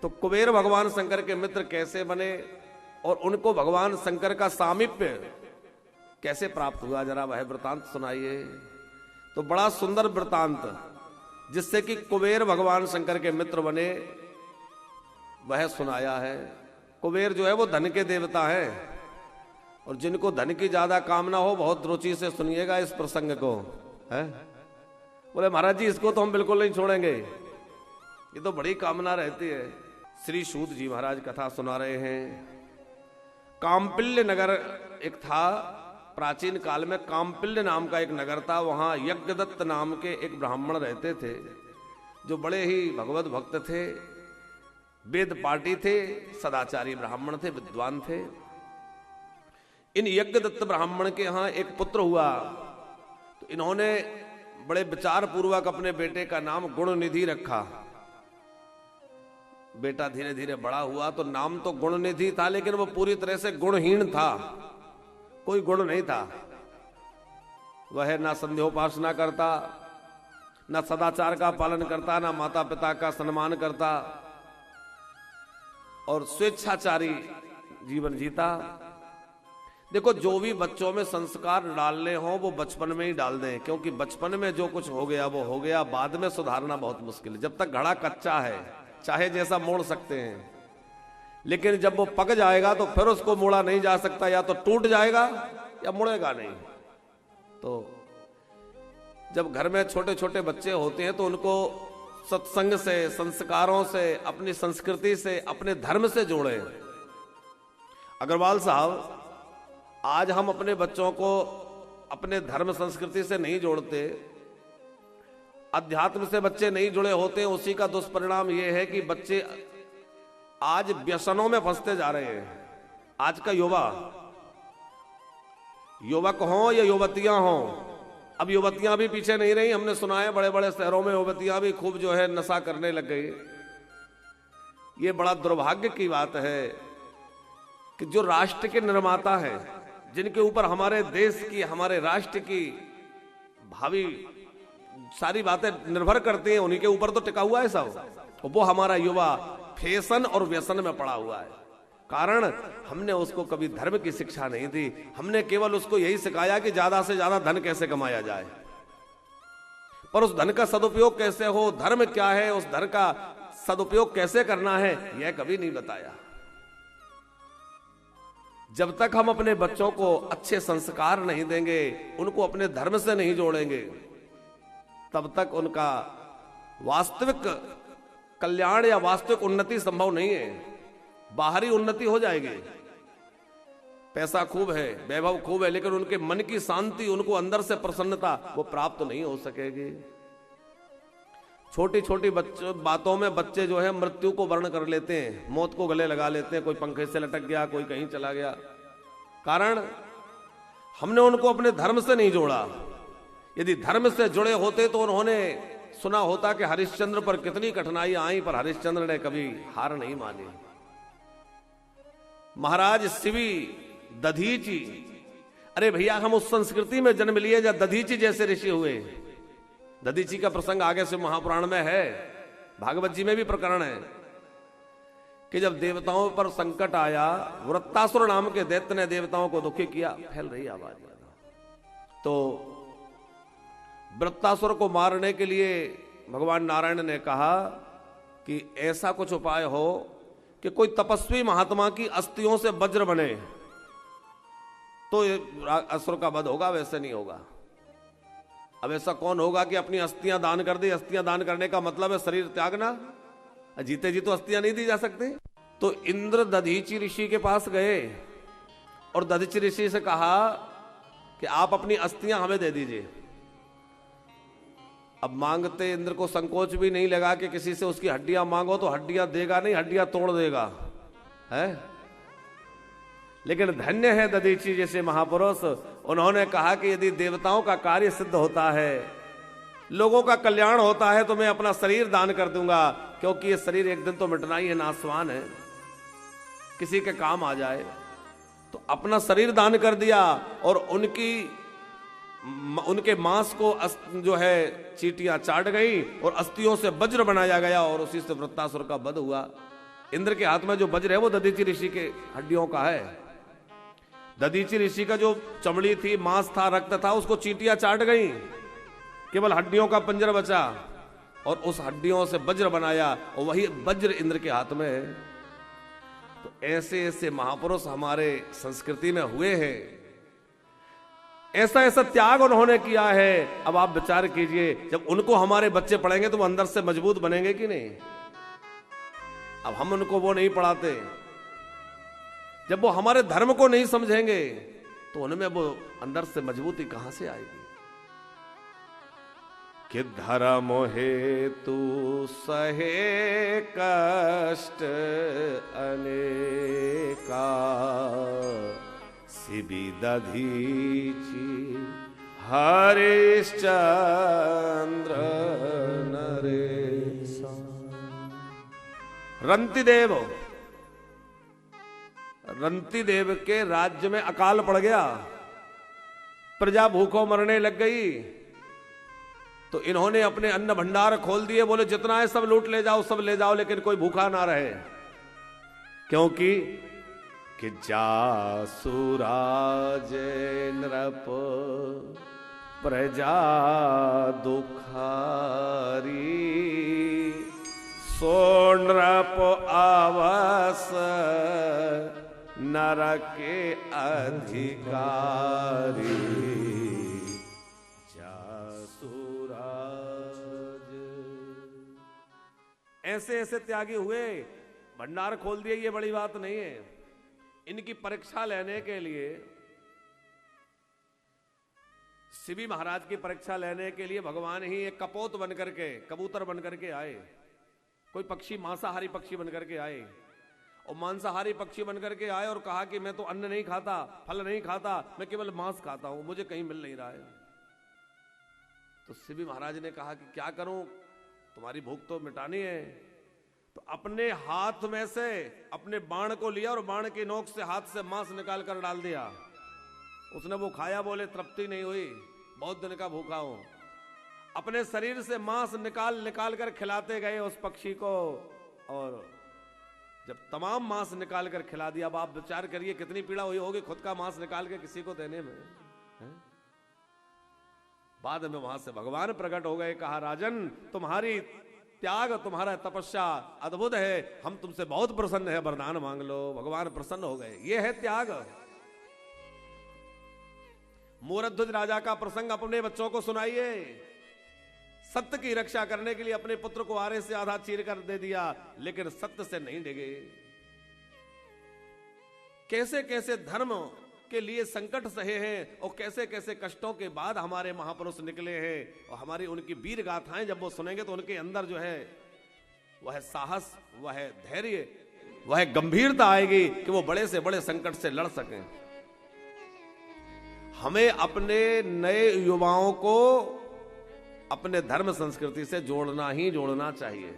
तो कुबेर भगवान शंकर के मित्र कैसे बने और उनको भगवान शंकर का सामीप्य कैसे प्राप्त हुआ, जरा वह वृतांत सुनाइए। तो बड़ा सुंदर वृतांत जिससे कि कुबेर भगवान शंकर के मित्र बने वह सुनाया है। कुबेर जो है वो धन के देवता है, और जिनको धन की ज्यादा कामना हो बहुत रुचि से सुनिएगा इस प्रसंग को, है? बोले महाराज जी इसको तो हम बिल्कुल नहीं छोड़ेंगे, ये तो बड़ी कामना रहती है। श्री सूत जी महाराज कथा सुना रहे हैं। काम्पिल्य नगर एक था, प्राचीन काल में काम्पिल्य नाम का एक नगर था। वहां यज्ञदत्त नाम के एक ब्राह्मण रहते थे जो बड़े ही भगवत भक्त थे, वेद पाठी थे, सदाचारी ब्राह्मण थे, विद्वान थे। इन यज्ञदत्त ब्राह्मण के यहां एक पुत्र हुआ, तो इन्होंने बड़े विचार पूर्वक अपने बेटे का नाम गुणनिधि रखा। बेटा धीरे धीरे बड़ा हुआ तो नाम तो गुणनिधि था, लेकिन वो पूरी तरह से गुणहीन था, कोई गुण नहीं था। वह ना संध्योपासना करता, ना सदाचार का पालन करता, ना माता पिता का सम्मान करता, और स्वेच्छाचारी जीवन जीता। देखो जो भी बच्चों में संस्कार डालने हो वो बचपन में ही डाल दें, क्योंकि बचपन में जो कुछ हो गया वो हो गया, बाद में सुधारना बहुत मुश्किल है। जब तक घड़ा कच्चा है चाहे जैसा मोड़ सकते हैं, लेकिन जब वो पक जाएगा तो फिर उसको मोड़ा नहीं जा सकता, या तो टूट जाएगा या मुड़ेगा नहीं। तो जब घर में छोटे छोटे बच्चे होते हैं तो उनको सत्संग से, संस्कारों से, अपनी संस्कृति से, अपने धर्म से जोड़े। अग्रवाल साहब, आज हम अपने बच्चों को अपने धर्म संस्कृति से नहीं जोड़ते, अध्यात्म से बच्चे नहीं जुड़े होते, उसी का दुष्परिणाम यह है कि बच्चे आज व्यसनों में फंसते जा रहे हैं। आज का युवक हो या युवतियां हो, अब युवतियां भी पीछे नहीं रही। हमने सुना है बड़े बड़े शहरों में युवतियां भी खूब जो है नशा करने लग गई। ये बड़ा दुर्भाग्य की बात है कि जो राष्ट्र के निर्माता हैं, जिनके ऊपर हमारे देश की, हमारे राष्ट्र की भावी सारी बातें निर्भर करती हैं, उन्हीं के ऊपर तो टिका हुआ है सब। वो हमारा युवा फैशन और व्यसन में पड़ा हुआ है। कारण हमने उसको कभी धर्म की शिक्षा नहीं दी, हमने केवल उसको यही सिखाया कि ज्यादा से ज्यादा धन कैसे कमाया जाए, पर उस धन का सदुपयोग कैसे हो, धर्म क्या है, उस धन का सदुपयोग कैसे करना है, यह कभी नहीं बताया। जब तक हम अपने बच्चों को अच्छे संस्कार नहीं देंगे, उनको अपने धर्म से नहीं जोड़ेंगे, तब तक उनका वास्तविक कल्याण या वास्तविक उन्नति संभव नहीं है। बाहरी उन्नति हो जाएगी, पैसा खूब है, वैभव खूब है, लेकिन उनके मन की शांति, उनको अंदर से प्रसन्नता वो प्राप्त नहीं हो सकेगी। छोटी छोटी बातों में बच्चे जो है मृत्यु को वर्ण कर लेते हैं, मौत को गले लगा लेते हैं। कोई पंखे से लटक गया, कोई कहीं चला गया, कारण हमने उनको अपने धर्म से नहीं जोड़ा। यदि धर्म से जुड़े होते तो उन्होंने सुना होता कि हरिश्चंद्र पर कितनी कठिनाई आई, पर हरिश्चंद्र ने कभी हार नहीं मानी। महाराज शिवी दधीची, अरे भैया हम उस संस्कृति में जन्म लिए जब दधीची जैसे ऋषि हुए। दधीची का प्रसंग आगे से महापुराण में है, भागवत जी में भी प्रकरण है कि जब देवताओं पर संकट आया, वृत्तासुर नाम के दैत्य ने देवताओं को दुखी किया। फैल रही आवाज, तो वृत्तासुर को मारने के लिए भगवान नारायण ने कहा कि ऐसा कुछ उपाय हो कि कोई तपस्वी महात्मा की अस्थियों से वज्र बने तो असुर का वध होगा, वैसे नहीं होगा। अब ऐसा कौन होगा कि अपनी अस्थियां दान कर दे? अस्थियां दान करने का मतलब है शरीर त्यागना, जीते जी तो अस्थियां नहीं दी जा सकती। तो इंद्र दधीची ऋषि के पास गए और दधीची ऋषि से कहा कि आप अपनी अस्थियां हमें दे दीजिए। अब मांगते इंद्र को संकोच भी नहीं लगा कि किसी से उसकी हड्डियां मांगो तो हड्डियां देगा नहीं, हड्डियां तोड़ देगा, है। लेकिन धन्य है दधीची जैसे महापुरुष, उन्होंने कहा कि यदि देवताओं का कार्य सिद्ध होता है, लोगों का कल्याण होता है, तो मैं अपना शरीर दान कर दूंगा, क्योंकि ये शरीर एक दिन तो मिटना ही है, नासवान है, किसी के काम आ जाए। तो अपना शरीर दान कर दिया और उनके मांस को जो है चींटियां चाट गई और अस्थियों से वज्र बनाया गया और उसी से वृत्तासुर का वध हुआ। इंद्र के हाथ में जो वज्र है वो दधीचि ऋषि के हड्डियों का है। दधीचि ऋषि का जो चमड़ी थी, मांस था, रक्त था, उसको चींटियां चाट गई, केवल हड्डियों का पंजर बचा और उस हड्डियों से वज्र बनाया और वही वज्र इंद्र के हाथ में है। तो ऐसे ऐसे महापुरुष हमारे संस्कृति में हुए हैं, ऐसा ऐसा त्याग उन्होंने किया है। अब आप विचार कीजिए, जब उनको हमारे बच्चे पढ़ेंगे तो वो अंदर से मजबूत बनेंगे कि नहीं? अब हम उनको वो नहीं पढ़ाते, जब वो हमारे धर्म को नहीं समझेंगे तो उनमें वो अंदर से मजबूती कहां से आएगी? कि धर्म हेतु सहे कष्ट अनेका, सिबि दधीचि हरिश्चंद्र नरेशा। रंतिदेव के राज्य में अकाल पड़ गया, प्रजा भूखों मरने लग गई। तो इन्होंने अपने अन्न भंडार खोल दिए, बोले जितना है सब लूट ले जाओ, सब ले जाओ, लेकिन कोई भूखा ना रहे। क्योंकि कि जासुराज नृप प्रजा दुखारी, सो नृप आवस नरक के अधिकारी। जासुराज ऐसे ऐसे त्यागी हुए, भंडार खोल दिए, ये बड़ी बात नहीं है। इनकी परीक्षा लेने के लिए, शिवी महाराज की परीक्षा लेने के लिए भगवान ही एक कपोत बनकर के, कबूतर बनकर के आए। कोई पक्षी, मांसाहारी पक्षी बनकर के आए, और मांसाहारी पक्षी बनकर के आए और कहा कि मैं तो अन्न नहीं खाता, फल नहीं खाता, मैं केवल मांस खाता हूं, मुझे कहीं मिल नहीं रहा है। तो शिवी महाराज ने कहा कि क्या करूं, तुम्हारी भूख तो मिटानी है। तो अपने हाथ में से अपने बाण को लिया और बाण की नोक से हाथ से मांस निकाल कर डाल दिया। उसने वो खाया, बोले तृप्ति नहीं हुई, बहुत दिन का भूखा हूं। अपने शरीर से मांस निकाल कर खिलाते गए उस पक्षी को, और जब तमाम मांस निकाल कर खिला दिया, अब आप विचार करिए कितनी पीड़ा हुई होगी खुद का मांस निकाल के किसी को देने में, है? बाद में वहां से भगवान प्रकट हो गए, कहा राजन तुम्हारी त्याग, तुम्हारा तपस्या अद्भुत है, हम तुमसे बहुत प्रसन्न है, वरदान मांग लो। भगवान प्रसन्न हो गए। ये है त्याग। मूरध्वज राजा का प्रसंग अपने बच्चों को सुनाइए। सत्य की रक्षा करने के लिए अपने पुत्र को आरे से आधा चीर कर दे दिया, लेकिन सत्य से नहीं डिगे। कैसे कैसे धर्म के लिए संकट सहे हैं और कैसे कैसे कष्टों के बाद हमारे महापुरुष निकले हैं, और हमारी उनकी वीर गाथाएं जब वो सुनेंगे तो उनके अंदर जो है वह साहस, वह धैर्य, वह गंभीरता आएगी कि वो बड़े से बड़े संकट से लड़ सकें। हमें अपने नए युवाओं को अपने धर्म संस्कृति से जोड़ना ही जोड़ना चाहिए।